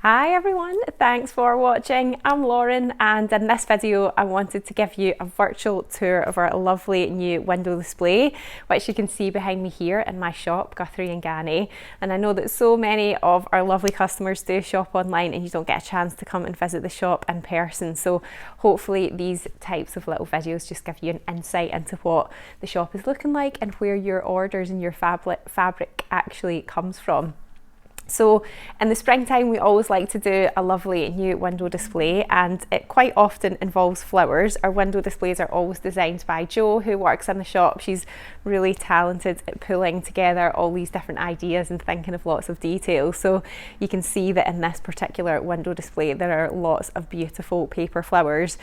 Hi everyone, thanks for watching. I'm Lauren, and in this video I wanted to give you a virtual tour of our lovely new window display, which you can see behind me here in my shop, Guthrie and Ganny. And I know that so many of our lovely customers do shop online and you don't get a chance to come and visit the shop in person, so hopefully these types of little videos just give you an insight into what the shop is looking like and where your orders and your fabric actually comes from. So in the springtime we always like to do a lovely new window display, and it quite often involves flowers. Our window displays are always designed by Jo, who works in the shop. She's really talented at pulling together all these different ideas and thinking of lots of details. So you can see that in this particular window display there are lots of beautiful paper flowers.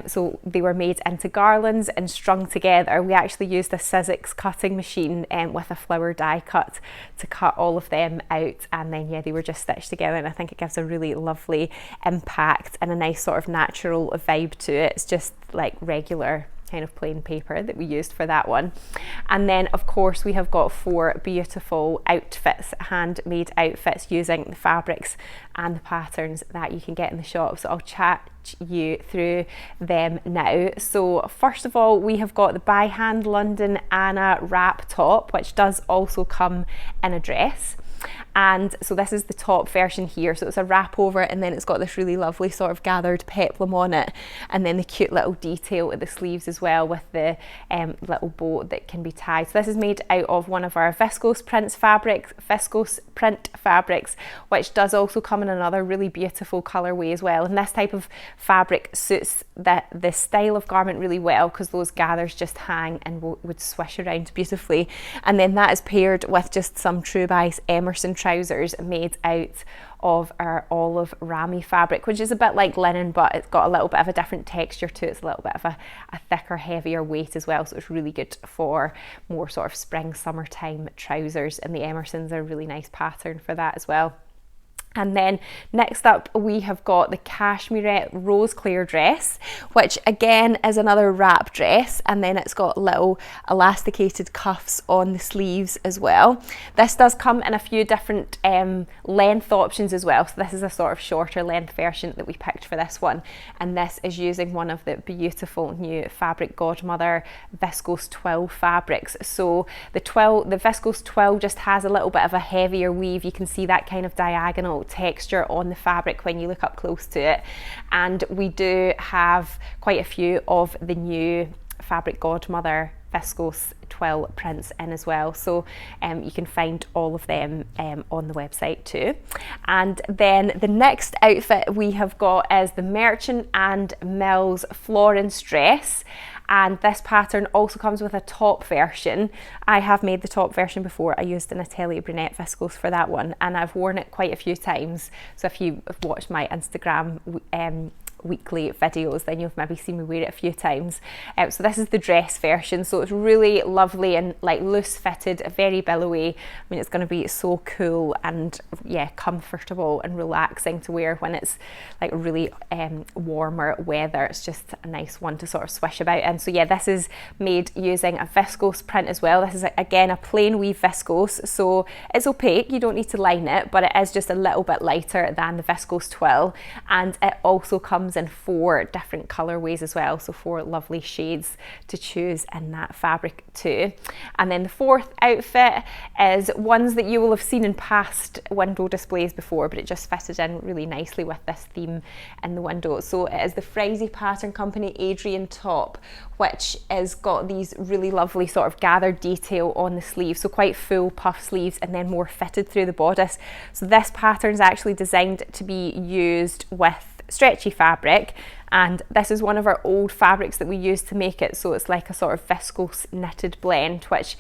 So they were made into garlands and strung together. We actually used a Sizzix cutting machine with a flower die cut to cut all of them out, and then they were just stitched together, and I think it gives a really lovely impact and a nice sort of natural vibe to it. It's just like regular kind of plain paper that we used for that one. And then of course we have got 4 beautiful outfits, handmade outfits using the fabrics and the patterns that you can get in the shop. So I'll chat you through them now. So first of all, we have got the by hand London Anna wrap top, which does also come in a dress. And so this is the top version here, so it's a wrap over and then it's got this really lovely sort of gathered peplum on it, and then the cute little detail at the sleeves as well with the little bow that can be tied. So this is made out of one of our viscose print fabrics, which does also come in another really beautiful colourway as well. And this type of fabric suits the style of garment really well because those gathers just hang and would swish around beautifully. And then that is paired with just some True Bice Emerson trousers made out of our olive ramie fabric, which is a bit like linen, but it's got a little bit of a different texture to it. It's a little bit of a thicker, heavier weight as well, so it's really good for more sort of spring, summertime trousers, and the Emersons are a really nice pattern for that as well. And then next up we have got the Cashmere Rose Clear dress, which again is another wrap dress, and then it's got little elasticated cuffs on the sleeves as well. This does come in a few different length options as well, so this is a sort of shorter length version that we picked for this one, and this is using one of the beautiful new Fabric Godmother viscose twill fabrics. So the viscose twill just has a little bit of a heavier weave. You can see that kind of diagonal texture on the fabric when you look up close to it, and we do have quite a few of the new Fabric Godmother viscose twill prints in as well, so you can find all of them on the website too. And then the next outfit we have got is the Merchant and Mills Florence dress, and this pattern also comes with a top version. I have made the top version before. I used an Atelier Brunette viscose for that one, and I've worn it quite a few times. So if you have watched my Instagram weekly videos, then you've maybe seen me wear it a few times. So this is the dress version, so it's really lovely and like loose fitted, very billowy. I mean, it's going to be so cool and comfortable and relaxing to wear when it's like really warmer weather. It's just a nice one to sort of swish about in. So this is made using a viscose print as well. This is again a plain weave viscose, so it's opaque, you don't need to line it, but it is just a little bit lighter than the viscose twill, and it also comes in 4 different colorways as well, so 4 lovely shades to choose in that fabric too. And then the 4th outfit is ones that you will have seen in past window displays before, but it just fitted in really nicely with this theme in the window. So it is the Frizy Pattern Company Adrian top, which has got these really lovely sort of gathered detail on the sleeve, so quite full puff sleeves and then more fitted through the bodice. So this pattern is actually designed to be used with stretchy fabric, and this is one of our old fabrics that we used to make it, so it's like a sort of viscose knitted blend, which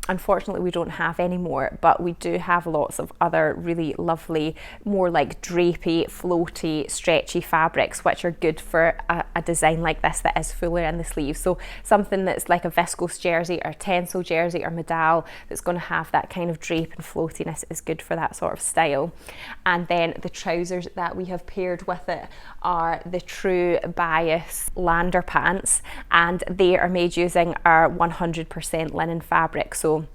unfortunately we don't have anymore, but we do have lots of other really lovely, more like drapey, floaty, stretchy fabrics, which are good for a design like this that is fuller in the sleeves. So something that's like a viscose jersey or tencel jersey or modal that's going to have that kind of drape and floatiness is good for that sort of style. And then the trousers that we have paired with it are the True Bias Lander pants, and they are made using our 100% linen fabric. So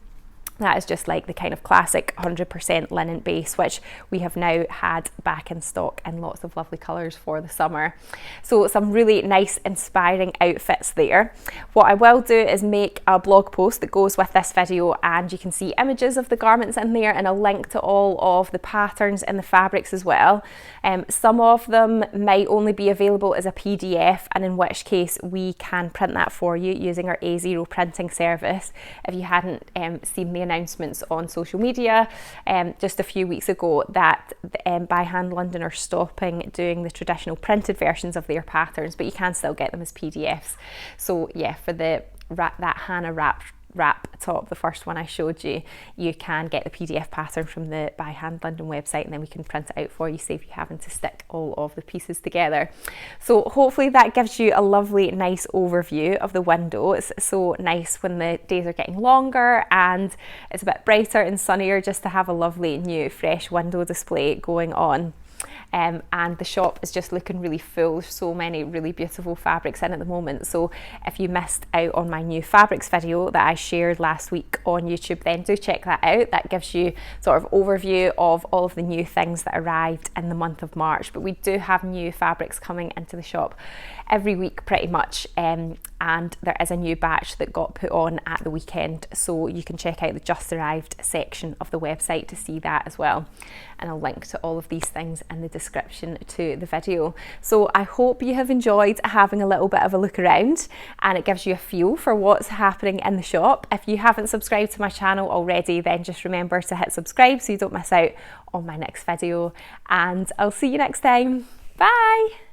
That is just like the kind of classic 100% linen base, which we have now had back in stock in lots of lovely colours for the summer. So some really nice, inspiring outfits there. What I will do is make a blog post that goes with this video, and you can see images of the garments in there and a link to all of the patterns and the fabrics as well. Some of them might only be available as a PDF, and in which case we can print that for you using our A0 printing service. If you hadn't seen the announcements on social media just a few weeks ago that By Hand London are stopping doing the traditional printed versions of their patterns, but you can still get them as PDFs. So yeah, for that Hannah wrap top, the first one I showed you, you can get the PDF pattern from the By Hand London website, and then we can print it out for you, save you having to stick all of the pieces together. So hopefully that gives you a lovely, nice overview of the window. It's so nice when the days are getting longer and it's a bit brighter and sunnier, just to have a lovely new fresh window display going on. And the shop is just looking really full. There's so many really beautiful fabrics in at the moment. So if you missed out on my new fabrics video that I shared last week on YouTube, then do check that out. That gives you sort of overview of all of the new things that arrived in the month of March. But we do have new fabrics coming into the shop every week pretty much, and there is a new batch that got put on at the weekend, so you can check out the just arrived section of the website to see that as well, and I'll link to all of these things in the description to the video. So I hope you have enjoyed having a little bit of a look around, and it gives you a feel for what's happening in the shop. If you haven't subscribed to my channel already, then just remember to hit subscribe so you don't miss out on my next video, and I'll see you next time. Bye!